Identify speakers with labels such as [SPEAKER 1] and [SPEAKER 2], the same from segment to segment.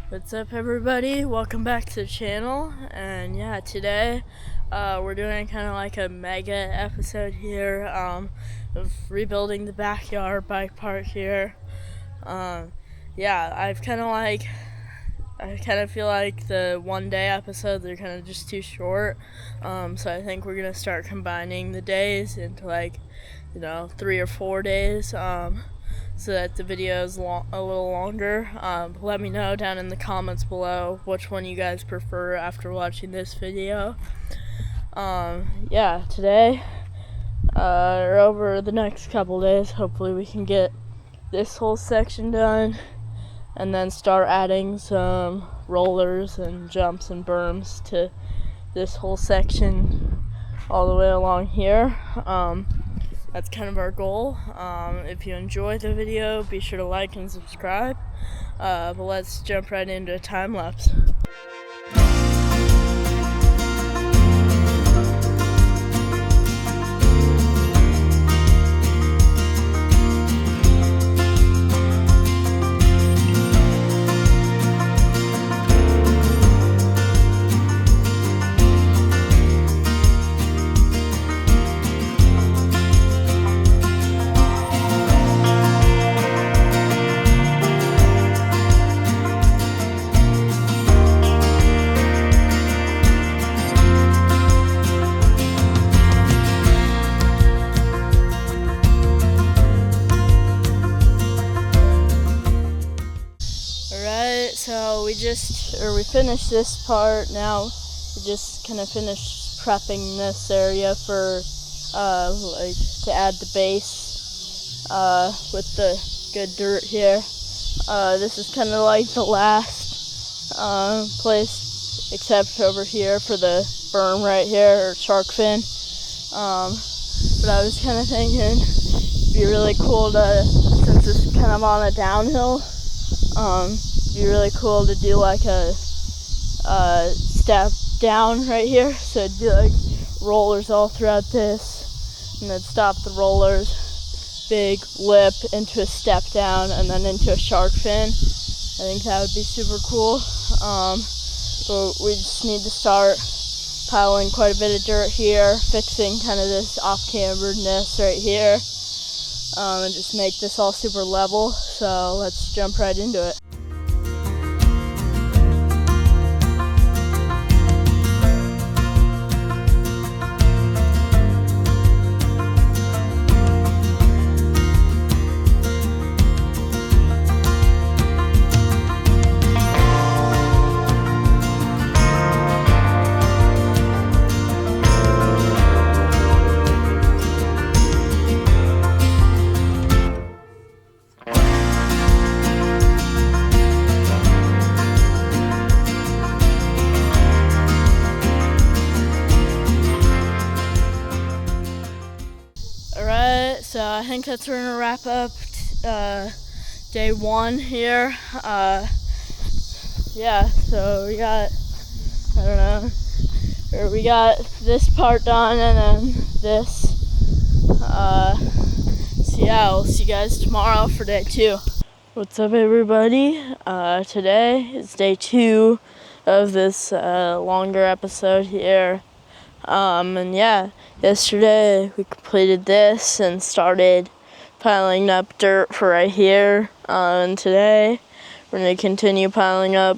[SPEAKER 1] What's up, everybody? Welcome back to the channel. And yeah, today we're doing kind of like a mega episode here of rebuilding the backyard bike park here. Yeah, I kind of feel like the one day episodes are kind of just too short. So I think we're gonna start combining the days into 3 or 4 days. So that the video is a little longer. Let me know down in the comments below which one you guys prefer after watching this video. Yeah, today or over the next couple days, hopefully we can get this whole section done and then start adding some rollers and jumps and berms to this whole section all the way along here. That's kind of our goal. If you enjoyed the video, be sure to like and subscribe. But let's jump right into a time lapse. So we finished this part. Now we just kind of finished prepping this area for to add the base with the good dirt here. This is kind of like the last place, except over here for the berm right here, or shark fin. But I was kind of thinking it'd be really cool to, since it's kind of on a downhill, it'd be really cool to do like a step down right here. So it'd be like rollers all throughout this, and then stop the rollers, big lip into a step down, and then into a shark fin. I think that would be super cool. But we just need to start piling quite a bit of dirt here, fixing kind of this off-camberedness right here, and just make this all super level. So let's jump right into it. So I think that's where we're gonna wrap up day one here. Yeah, so we got, we got this part done, and then this. So yeah, we'll see you guys tomorrow for day 2. What's up, everybody? Today is day 2 of this longer episode here. And yeah, yesterday we completed this and started piling up dirt for right here. And today we're going to continue piling up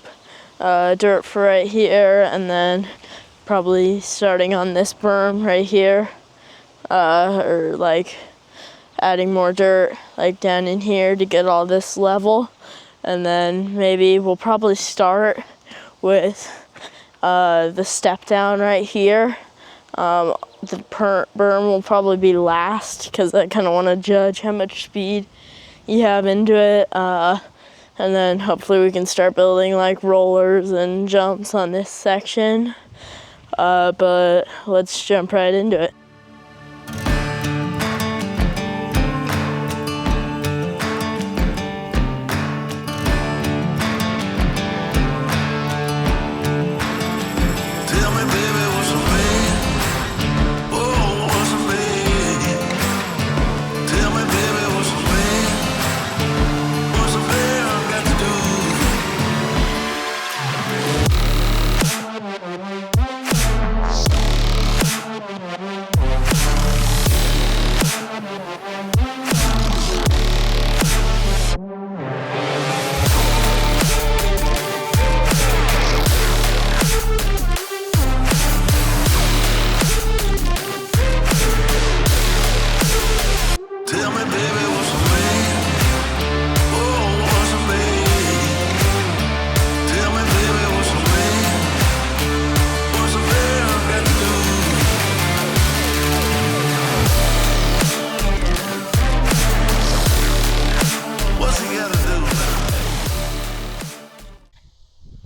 [SPEAKER 1] dirt for right here, and then probably starting on this berm right here, or like adding more dirt like down in here to get all this level. And then maybe we'll probably start with the step down right here. The berm will probably be last, because I kind of want to judge how much speed you have into it, and then hopefully we can start building like rollers and jumps on this section, but let's jump right into it.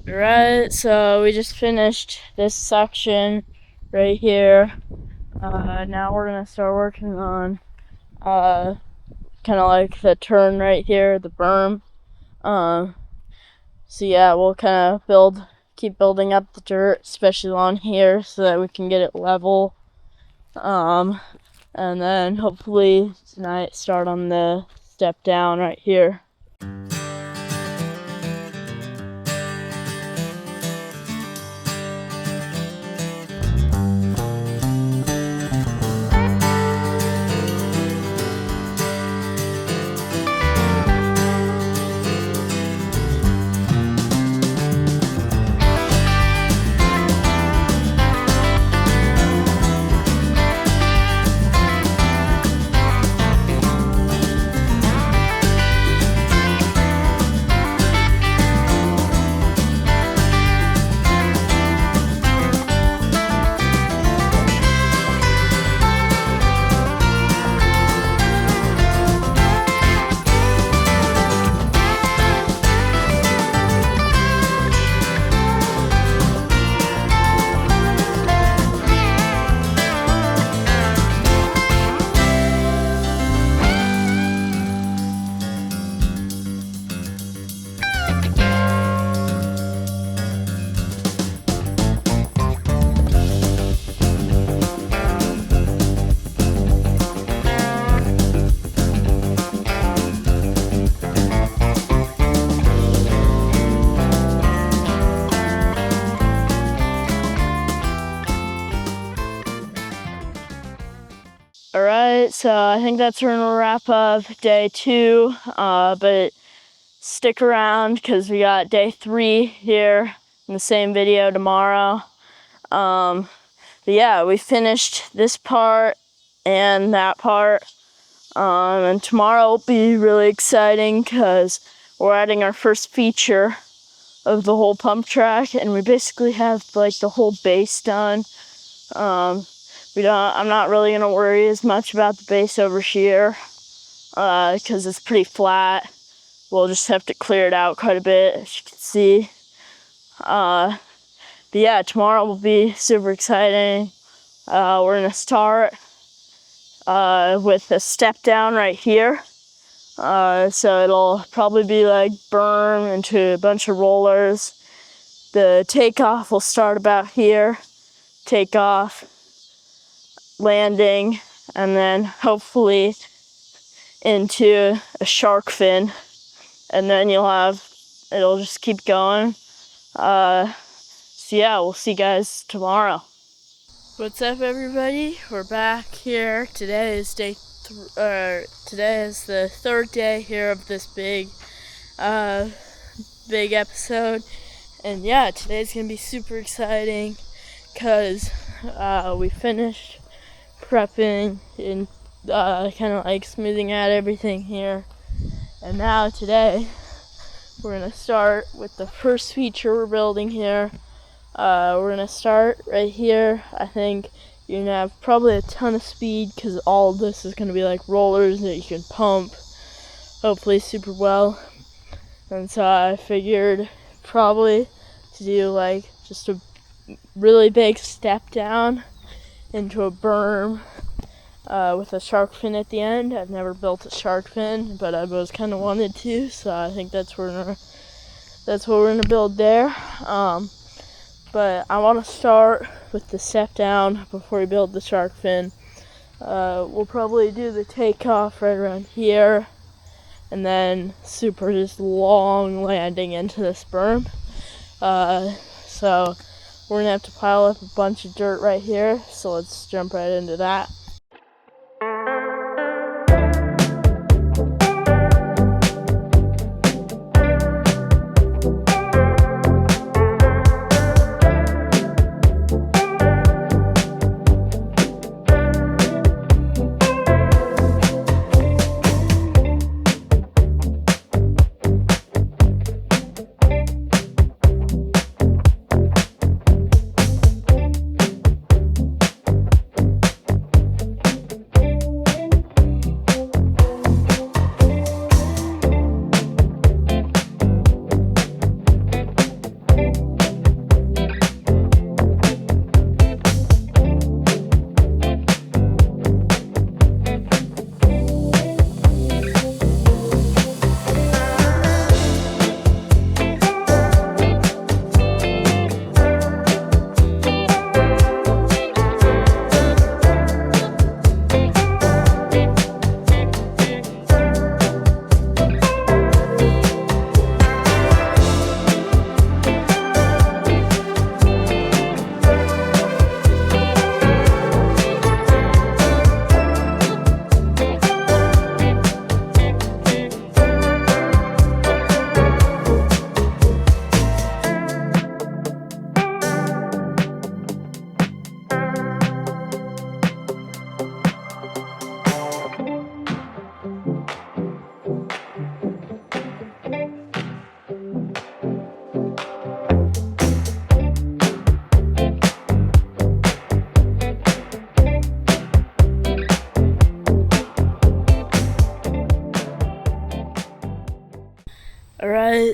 [SPEAKER 1] Right, so we just finished this section right here. Now we're gonna start working on kind of like the turn right here, the berm. So yeah, we'll kind of keep building up the dirt, especially along here, so that we can get it level. And then hopefully tonight start on the step down right here. Alright, so I think that's going to wrap up day 2, but stick around because we got day 3 here in the same video tomorrow. But yeah, we finished this part and that part, and tomorrow will be really exciting because we're adding our first feature of the whole pump track, and we basically have like the whole base done. I'm not really gonna worry as much about the base over here, because it's pretty flat. We'll just have to clear it out quite a bit, as you can see. But yeah, tomorrow will be super exciting. We're gonna start with a step down right here. So it'll probably be like berm into a bunch of rollers. The takeoff will start about here. Takeoff, landing, and then hopefully into a shark fin, and then it'll just keep going. So yeah, we'll see you guys tomorrow. What's up, everybody? We're back here. Today is the 3rd day here of this big episode, and yeah, today's gonna be super exciting because we finished prepping and kind of like smoothing out everything here, and now today we're gonna start with the first feature we're building here. We're gonna start right here. I think you're gonna have probably a ton of speed because all of this is gonna be like rollers that you can pump hopefully super well, and so I figured probably to do like just a really big step down into a berm with a shark fin at the end. I've never built a shark fin, but I was kind of wanted to, so I think that's what we're gonna build there. But I want to start with the step down before we build the shark fin. We'll probably do the takeoff right around here, and then super just long landing into this berm. So we're gonna have to pile up a bunch of dirt right here, so let's jump right into that.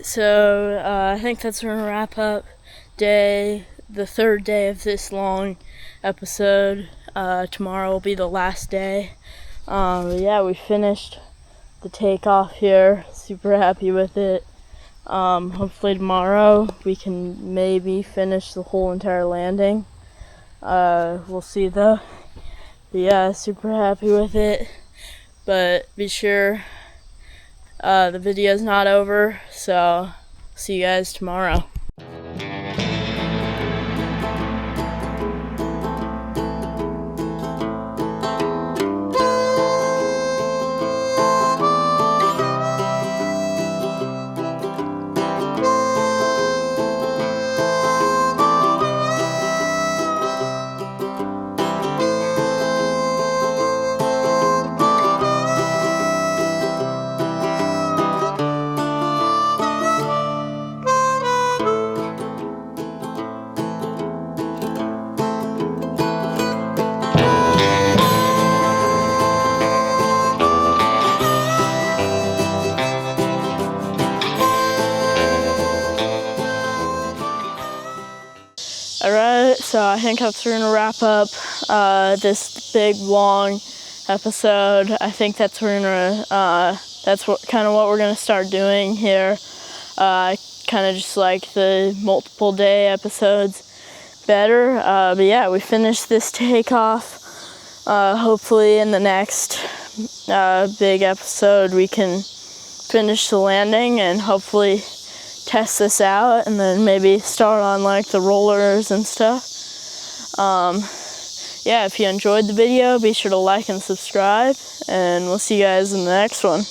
[SPEAKER 1] so I think that's gonna wrap up the third day of this long episode. Tomorrow will be the last day. Yeah, we finished the takeoff here. Super happy with it. Hopefully tomorrow we can maybe finish the whole entire landing. We'll see though. But yeah, super happy with it. But be sure the video's not over, so see you guys tomorrow. Alright, so I think that's gonna wrap up this big long episode. I think that's what we're gonna start doing here. Kind of just like the multiple day episodes better. But yeah, we finished this takeoff. Hopefully in the next big episode we can finish the landing and hopefully test this out and then maybe start on like the rollers and stuff. Yeah, if you enjoyed the video, be sure to like and subscribe, and we'll see you guys in the next one.